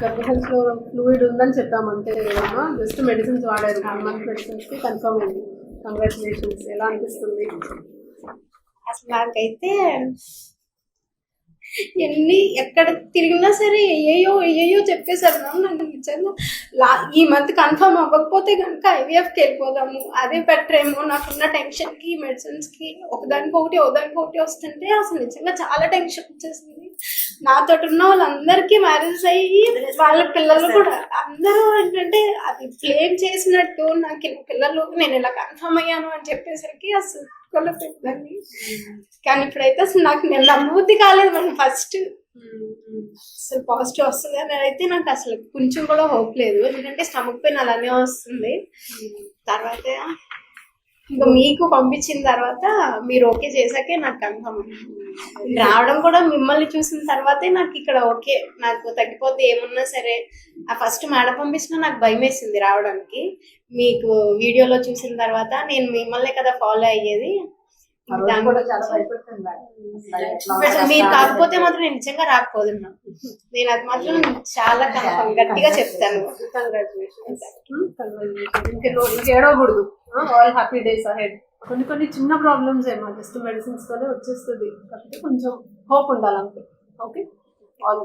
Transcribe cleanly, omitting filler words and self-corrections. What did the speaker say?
గర్భసంచిలో fluid ఉందని చెప్పాము అంతే కదమ్మా. జస్ట్ మెడిసిన్స్ వాడారు, 1 month మెడిసిన్స్కి కన్ఫర్మ్ అయింది. కంగ్రాచులేషన్స్. ఎలా అనిపిస్తుంది? అసలు నాకైతే ఎక్కడ తిరిగినా సరే ఏయో చెప్పేశారు మ్యామ్. నాకు నిజంగా ఈ మంత్ కన్ఫర్మ్ అవ్వకపోతే కనుక ఐవీఎఫ్కి వెళ్ళిపోదాము, అదే బెటర్ ఏమో. నాకున్న టెన్షన్కి మెడిసిన్స్కి ఒకదానికొకటి వస్తుంటే అసలు నిజంగా చాలా టెన్షన్ వచ్చేసింది. నాతో ఉన్న వాళ్ళందరికీ మ్యారేజ్ అయ్యి వాళ్ళ పిల్లలు కూడా అందరూ ఏంటంటే అది బ్లేమ్ చేసినట్టు నాకు పిల్లలు నేను ఇలా కన్ఫర్మ్ అయ్యాను అని చెప్పేసరికి అసలు పెట్టండి. కానీ ఇప్పుడైతే అసలు నాకు నేను నమ్మబుద్ధి కాలేదు. మనం ఫస్ట్ అసలు పాజిటివ్ వస్తుంది అని అయితే నాకు అసలు కొంచెం కూడా హోప్ లేదు. ఎందుకంటే స్టమక్ పెయిన్ అలానే వస్తుంది. తర్వాత ఇంకా మీకు పంపించిన తర్వాత మీరు ఓకే చేసాకే నాకు కన్ఫర్మ్ రావడం కూడా. మిమ్మల్ని చూసిన తర్వాతే నాకు ఇక్కడ ఓకే, నాకు తగ్గిపోతే ఏమున్నా సరే. ఆ ఫస్ట్ మేడం పంపించినా నాకు భయం వేసింది రావడానికి. మీకు వీడియోలో చూసిన తర్వాత నేను మిమ్మల్నే కదా ఫాలో అయ్యేది. మీరు కాకపోతే మాత్రం నేను నిజంగా రాకపోతున్నా. నేను అది మాత్రం చాలా గట్టిగా చెప్తాను. ఏడవకూడదు. All happy days ahead. కొన్ని చిన్న ప్రాబ్లమ్స్ ఏమో జస్ట్ మెడిసిన్స్ తోనే వచ్చేస్తుంది. కాబట్టి కొంచెం హోప్ ఉండాలంతే. Okay, all